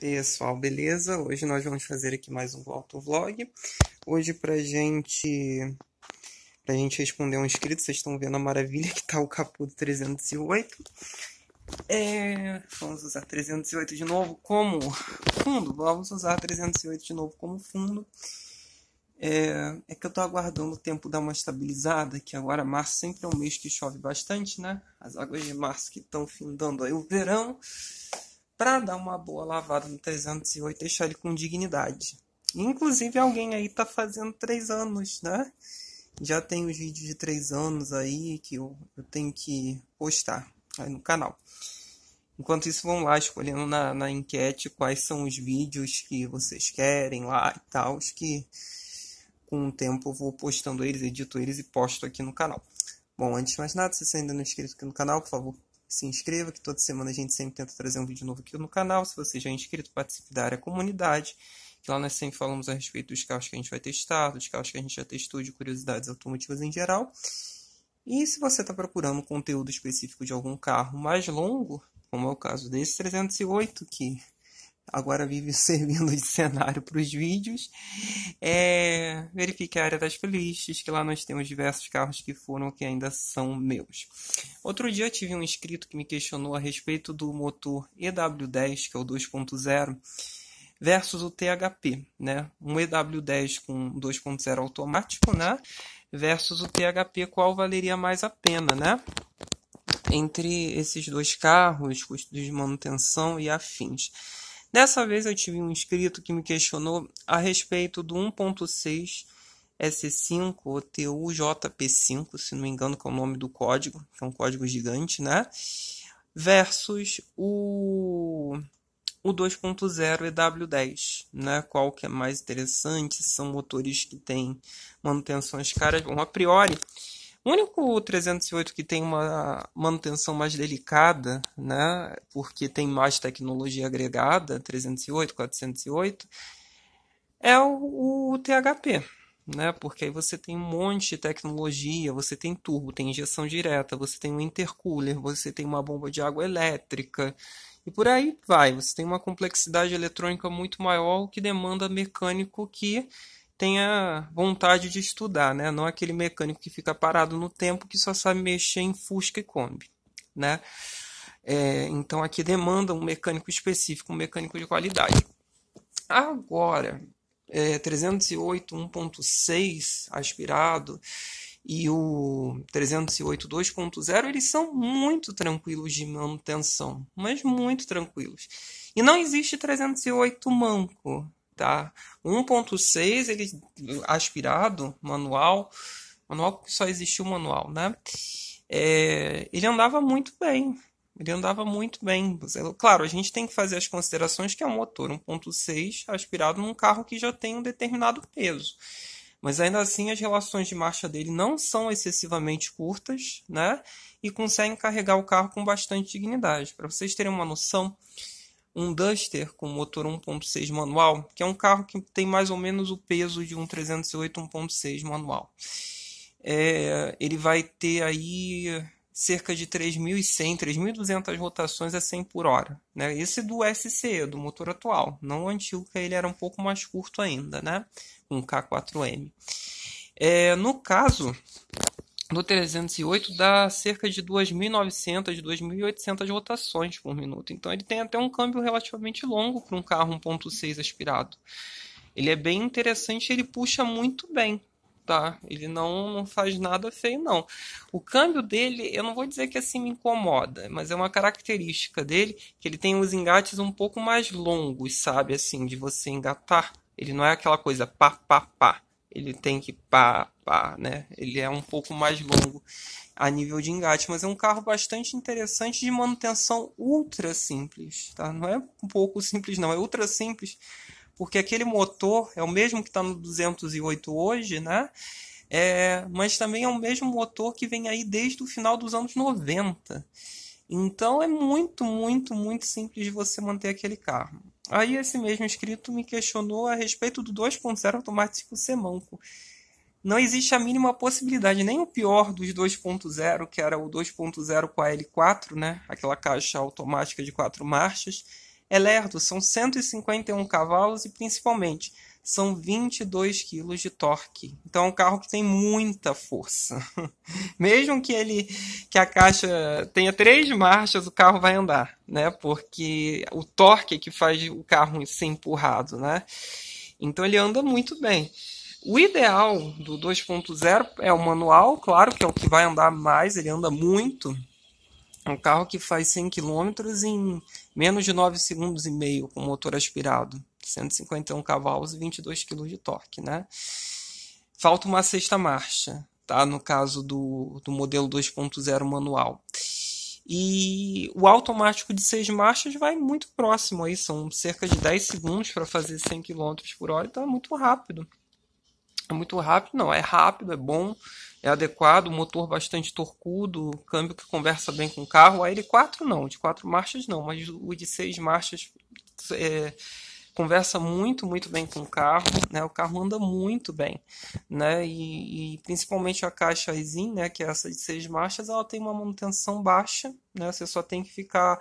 Pessoal, beleza? Hoje nós vamos fazer aqui mais um autovlog. Hoje pra gente responder um inscrito, vocês estão vendo a maravilha que tá o capô do 308. Vamos usar 308 de novo como fundo. Vamos usar 308 de novo como fundo. É que eu tô aguardando o tempo dar uma estabilizada, que agora março sempre é um mês que chove bastante, né? As águas de março que estão findando aí o verão, para dar uma boa lavada no 308 e deixar ele com dignidade. Inclusive alguém aí tá fazendo 3 anos, né? Já tem os vídeos de 3 anos aí que eu tenho que postar aí no canal. Enquanto isso, vão lá escolhendo na enquete quais são os vídeos que vocês querem lá e tal, que com o tempo eu vou postando eles, edito eles e posto aqui no canal. Bom, antes de mais nada, se você ainda não é inscrito aqui no canal, por favor, se inscreva, que toda semana a gente sempre tenta trazer um vídeo novo aqui no canal. Se você já é inscrito, participe da área comunidade, que lá nós sempre falamos a respeito dos carros que a gente vai testar, dos carros que a gente já testou, de curiosidades automotivas em geral. E se você está procurando um conteúdo específico de algum carro mais longo, como é o caso desse 308, que agora vive servindo de cenário para os vídeos, verifique a área das playlists, que lá nós temos diversos carros que foram que ainda são meus. Outro dia eu tive um inscrito que me questionou a respeito do motor EW10, que é o 2.0, versus o THP, né? Um EW10 com 2.0 automático, né? Versus o THP, qual valeria mais a pena, né? Entre esses dois carros, custos de manutenção e afins. Dessa vez eu tive um inscrito que me questionou a respeito do 1.6 S5 ou TUJP5, se não me engano, que é o nome do código, que é um código gigante, né? Versus o 2.0 EW10, né? Qual que é mais interessante? São motores que têm manutenções caras. Bom, a priori, o único 308 que tem uma manutenção mais delicada, né, porque tem mais tecnologia agregada, 308, 408, é o THP, né, porque aí você tem um monte de tecnologia, você tem turbo, tem injeção direta, você tem um intercooler, você tem uma bomba de água elétrica, e por aí vai. Você tem uma complexidade eletrônica muito maior, o que demanda mecânico que tenha vontade de estudar, né? Não aquele mecânico que fica parado no tempo que só sabe mexer em Fusca e Kombi, né? Então aqui demanda um mecânico específico, um mecânico de qualidade. Agora, 308 1.6 aspirado e o 308 2.0, eles são muito tranquilos de manutenção, mas muito tranquilos. E não existe 308 manco, tá? 1.6 ele aspirado, manual que só existiu manual, né? Ele andava muito bem. Claro, a gente tem que fazer as considerações que é um motor 1.6 aspirado num carro que já tem um determinado peso. Mas ainda assim as relações de marcha dele não são excessivamente curtas, né? E conseguem carregar o carro com bastante dignidade. Para vocês terem uma noção, um Duster com motor 1.6 manual, que é um carro que tem mais ou menos o peso de um 308 1.6 manual, ele vai ter aí cerca de 3.100, 3.200 rotações a 100 por hora, né? Esse do SCE, do motor atual, não o antigo, que ele era um pouco mais curto ainda, né? Um K4M. No caso do 308 dá cerca de 2.900, 2.800 rotações por minuto. Então ele tem até um câmbio relativamente longo para um carro 1.6 aspirado. Ele é bem interessante, ele puxa muito bem, tá? Ele não faz nada feio, não. O câmbio dele, eu não vou dizer que assim me incomoda, mas é uma característica dele que ele tem os engates um pouco mais longos, sabe? Assim, de você engatar. Ele não é aquela coisa pá, pá, pá. Ele tem que pá, pá, né? Ele é um pouco mais longo a nível de engate, mas é um carro bastante interessante de manutenção ultra simples, tá? Não é um pouco simples, não. É ultra simples, porque aquele motor é o mesmo que está no 208 hoje, né? Mas também é o mesmo motor que vem aí desde o final dos anos 90. Então é muito, muito, muito simples de você manter aquele carro. Aí esse mesmo inscrito me questionou a respeito do 2.0 automático ser manco. Não existe a mínima possibilidade, nem o pior dos 2.0, que era o 2.0 com a L4, né? Aquela caixa automática de 4 marchas, é lerdo, são 151 cavalos e principalmente são 22 kg de torque. Então é um carro que tem muita força. Mesmo que a caixa tenha 3 marchas, o carro vai andar, né? Porque o torque é que faz o carro ser empurrado, né? Então ele anda muito bem. O ideal do 2.0 é o manual, claro, que é o que vai andar mais, ele anda muito. É um carro que faz 100 km em menos de 9 segundos e meio com motor aspirado. 151 cavalos e 22 kg de torque, né? Falta uma sexta marcha, tá? No caso do modelo 2.0 manual. E o automático de 6 marchas vai muito próximo aí, são cerca de 10 segundos para fazer 100 km por hora, então é muito rápido. É muito rápido, não, é rápido, é bom, é adequado, motor bastante torcudo, câmbio que conversa bem com o carro. Aí de 4 não, de 4 marchas não, mas o de 6 marchas conversa muito, muito bem com o carro, né? O carro anda muito bem, né? E principalmente a caixa EZIN, né? Que é essa de 6 marchas, ela tem uma manutenção baixa, né? Você só tem que ficar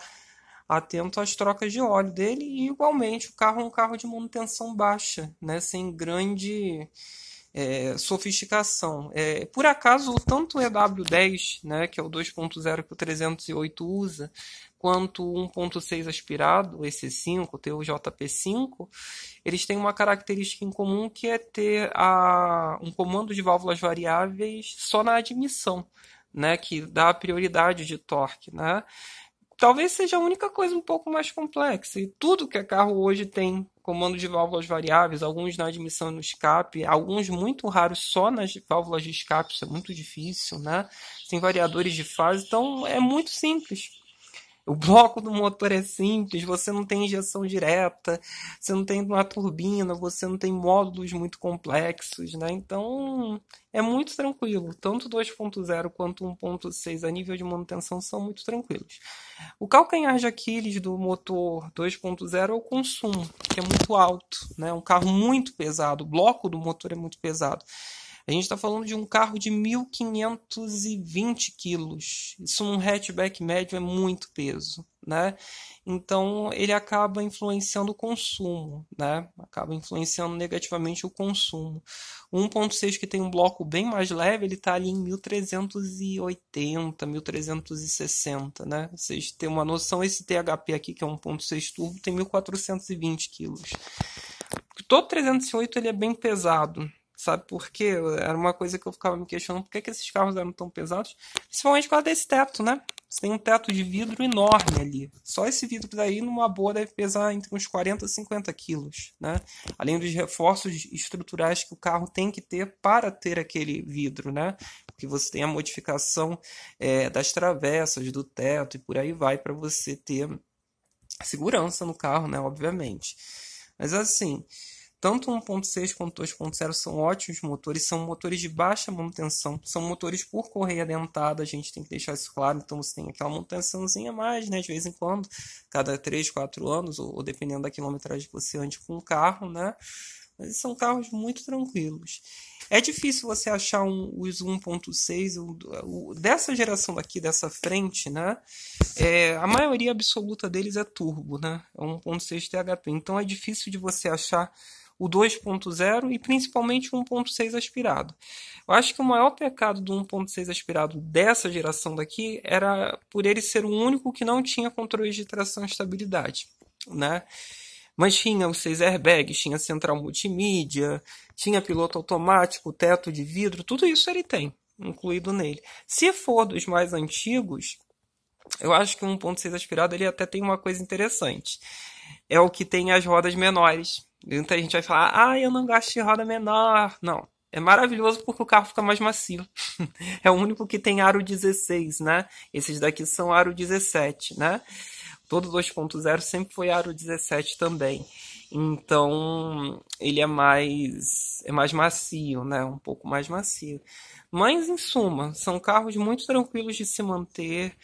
atento às trocas de óleo dele e igualmente o carro é um carro de manutenção baixa, né? Sem grande sofisticação. Por acaso, tanto o EW10, né, que é o 2.0 que o 308 usa, quanto o 1.6 aspirado, esse 5, o TUJP5, eles têm uma característica em comum que é ter um comando de válvulas variáveis só na admissão, né, que dá prioridade de torque, né? Talvez seja a única coisa um pouco mais complexa. E tudo que é carro hoje tem comando de válvulas variáveis, alguns na admissão e no escape, alguns muito raros só nas válvulas de escape, isso é muito difícil, né? Tem variadores de fase, então é muito simples. O bloco do motor é simples, você não tem injeção direta, você não tem uma turbina, você não tem módulos muito complexos, né? Então é muito tranquilo. Tanto 2.0 quanto 1.6 a nível de manutenção são muito tranquilos. O calcanhar de Aquiles do motor 2.0 é o consumo, que é muito alto, né? É um carro muito pesado, o bloco do motor é muito pesado. A gente está falando de um carro de 1.520 quilos. Isso num hatchback médio é muito peso, né? Então ele acaba influenciando o consumo, né? Acaba influenciando negativamente o consumo. O 1.6 que tem um bloco bem mais leve, ele está ali em 1.380, 1.360, né? Vocês têm uma noção, esse THP aqui, que é um 1.6 turbo, tem 1.420 quilos. Todo 308 ele é bem pesado. Sabe por quê? Era uma coisa que eu ficava me questionando, por que esses carros eram tão pesados? Principalmente por causa desse teto, né? Você tem um teto de vidro enorme ali. Só esse vidro daí, numa boa, deve pesar entre uns 40 e 50 quilos, né? Além dos reforços estruturais que o carro tem que ter para ter aquele vidro, né? Porque você tem a modificação das travessas, do teto e por aí vai, para você ter segurança no carro, né? Obviamente. Mas assim, tanto 1.6 quanto 2.0 são ótimos motores, são motores de baixa manutenção, são motores por correia dentada, a gente tem que deixar isso claro, então você tem aquela manutençãozinha a mais, né, de vez em quando, cada 3, 4 anos, ou dependendo da quilometragem que você ande com o carro, né, mas são carros muito tranquilos. É difícil você achar os 1.6 dessa geração daqui, dessa frente, né? A maioria absoluta deles é turbo, né? É 1.6 THP, então é difícil de você achar o 2.0 e principalmente o 1.6 aspirado. Eu acho que o maior pecado do 1.6 aspirado dessa geração daqui era por ele ser o único que não tinha controle de tração e estabilidade, né? Mas tinha os 6 airbags, tinha central multimídia, tinha piloto automático, teto de vidro, tudo isso ele tem, incluído nele. Se for dos mais antigos, eu acho que o 1.6 aspirado ele até tem uma coisa interessante. É o que tem as rodas menores. Muita gente vai falar, eu não gosto de roda menor. Não, é maravilhoso porque o carro fica mais macio. É o único que tem aro 16, né? Esses daqui são aro 17, né? Todo 2.0 sempre foi aro 17 também. Então, ele é mais macio, né? Um pouco mais macio. Mas, em suma, são carros muito tranquilos de se manter,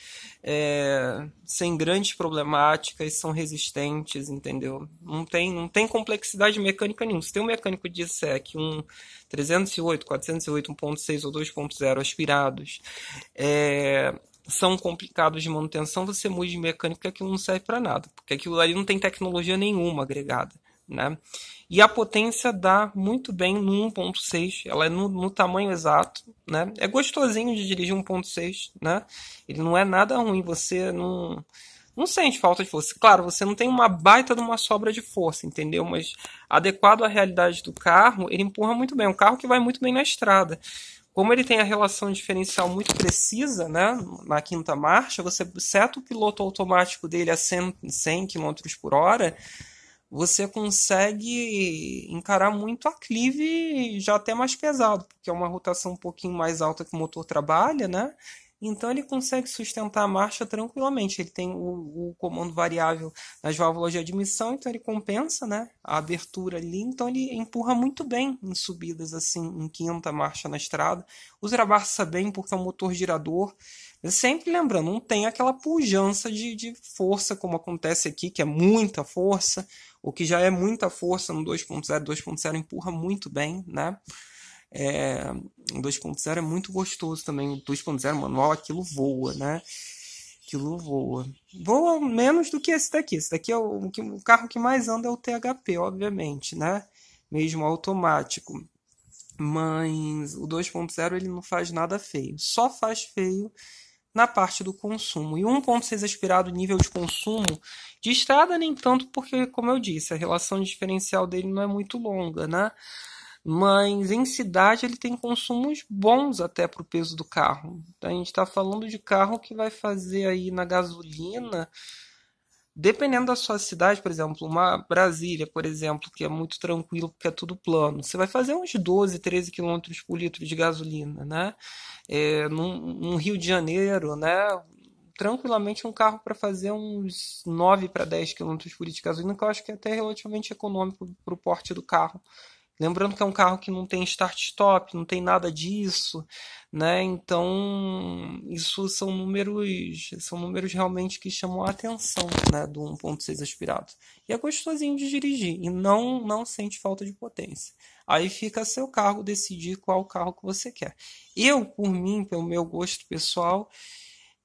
sem grandes problemáticas, são resistentes, entendeu? Não tem complexidade mecânica nenhuma. Se tem um mecânico disser que um 308, 408, 1.6 ou 2.0 aspirados são complicados de manutenção, você mude de mecânico, porque aquilo não serve para nada, porque aquilo ali não tem tecnologia nenhuma agregada, né? E a potência dá muito bem no 1.6, ela é no tamanho exato, né? É gostosinho de dirigir 1.6, né? Ele não é nada ruim, você não sente falta de força. Claro, você não tem uma baita de uma sobra de força, entendeu? Mas adequado à realidade do carro, ele empurra muito bem. É um carro que vai muito bem na estrada. Como ele tem a relação diferencial muito precisa, né, na quinta marcha, você seta o piloto automático dele a 100 km por hora, você consegue encarar muito aclive já até mais pesado, porque é uma rotação um pouquinho mais alta que o motor trabalha, né? Então ele consegue sustentar a marcha tranquilamente. Ele tem o comando variável nas válvulas de admissão, então ele compensa, né, a abertura ali. Então ele empurra muito bem em subidas assim, em quinta marcha na estrada. Ultrapassa bem porque é um motor girador. Sempre lembrando, não tem aquela pujança de força como acontece aqui, que é muita força, o que já é muita força no 2.0. 2.0 empurra muito bem, né? O 2.0 é muito gostoso também. O 2.0 manual, aquilo voa, né? Aquilo voa. Voa menos do que esse daqui. Esse daqui é o carro que mais anda é o THP, obviamente, né? Mesmo automático. Mas o 2.0 ele não faz nada feio. Só faz feio na parte do consumo. E o 1.6 aspirado, nível de consumo, de estrada nem tanto, porque, como eu disse, a relação diferencial dele não é muito longa, né? Mas em cidade ele tem consumos bons até para o peso do carro. A gente está falando de carro que vai fazer aí na gasolina, dependendo da sua cidade, por exemplo, uma Brasília, por exemplo, que é muito tranquilo porque é tudo plano, você vai fazer uns 12, 13 quilômetros por litro de gasolina, né? Num Rio de Janeiro, né? Tranquilamente um carro para fazer uns 9 para 10 quilômetros por litro de gasolina, que eu acho que é até relativamente econômico para o porte do carro. Lembrando que é um carro que não tem start-stop, não tem nada disso, né? Então, isso são números realmente que chamam a atenção, né, do 1.6 aspirado. E é gostosinho de dirigir e não sente falta de potência. Aí fica a seu cargo decidir qual carro que você quer. Eu, por mim, pelo meu gosto pessoal,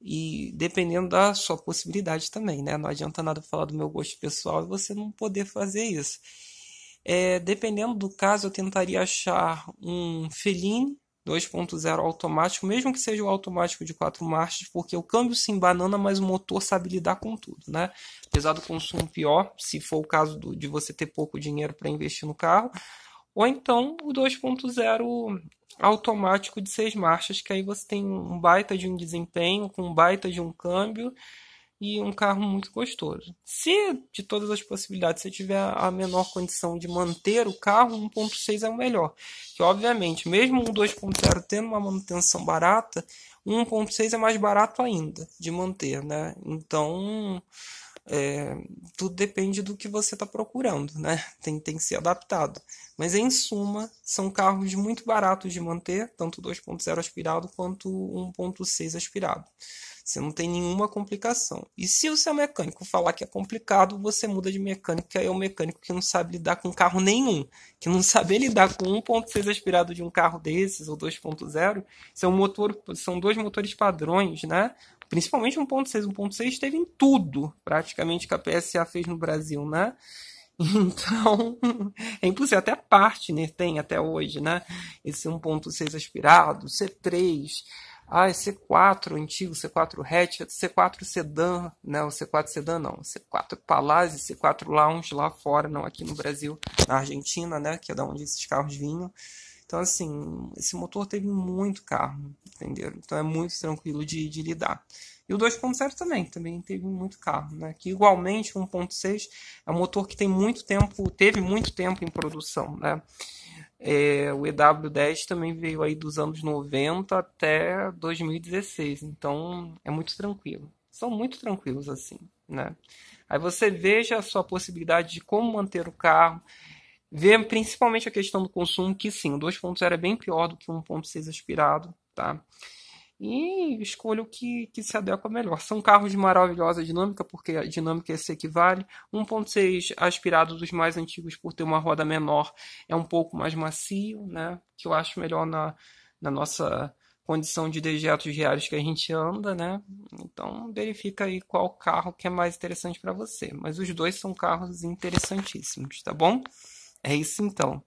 e dependendo da sua possibilidade também, né? Não adianta nada falar do meu gosto pessoal e você não poder fazer isso. Dependendo do caso, eu tentaria achar um Feline 2.0 automático, mesmo que seja o automático de 4 marchas, porque o câmbio se embanana, mas o motor sabe lidar com tudo, né? Apesar do consumo pior, se for o caso de você ter pouco dinheiro para investir no carro, ou então o 2.0 automático de 6 marchas, que aí você tem um baita de um desempenho, com um baita de um câmbio, e um carro muito gostoso. Se de todas as possibilidades você tiver a menor condição de manter o carro, 1.6 é o melhor. Que obviamente, mesmo um 2.0 tendo uma manutenção barata, 1.6 é mais barato ainda de manter, né? Então, tudo depende do que você está procurando, né? Tem que ser adaptado. Mas em suma, são carros muito baratos de manter, tanto 2.0 aspirado quanto 1.6 aspirado. Você não tem nenhuma complicação. E se o seu mecânico falar que é complicado, você muda de mecânico, que aí é o mecânico que não sabe lidar com carro nenhum. Que não saber lidar com 1.6 aspirado de um carro desses, ou 2.0, são dois motores padrões, né? Principalmente 1.6. 1.6 teve em tudo, praticamente, que a PSA fez no Brasil, né? Então, é impossível. Até a Partner tem até hoje, né? Esse 1.6 aspirado, C3... C4 antigo, C4 hatch, C4 sedã, né? O C4 sedã não, C4 Palazzi, C4 Lounge lá fora, não aqui no Brasil, na Argentina, né? Que é da onde esses carros vinham. Então, assim, esse motor teve muito carro, entendeu? Então é muito tranquilo de lidar. E o 2.0 também teve muito carro, né? Que igualmente o 1.6 é um motor que teve muito tempo em produção, né? O EW10 também veio aí dos anos 90 até 2016, então é muito tranquilo. São muito tranquilos assim, né? Aí você veja a sua possibilidade de como manter o carro, vê principalmente a questão do consumo, que sim, o 2.0 é bem pior do que o 1.6 aspirado, tá? E escolha o que se adequa melhor. São carros de maravilhosa dinâmica, porque a dinâmica se equivale. 1.6 aspirado dos mais antigos, por ter uma roda menor, é um pouco mais macio, né? Que eu acho melhor na nossa condição de dejetos diários que a gente anda, né? Então verifica aí qual carro que é mais interessante para você. Mas os dois são carros interessantíssimos, tá bom? É isso então.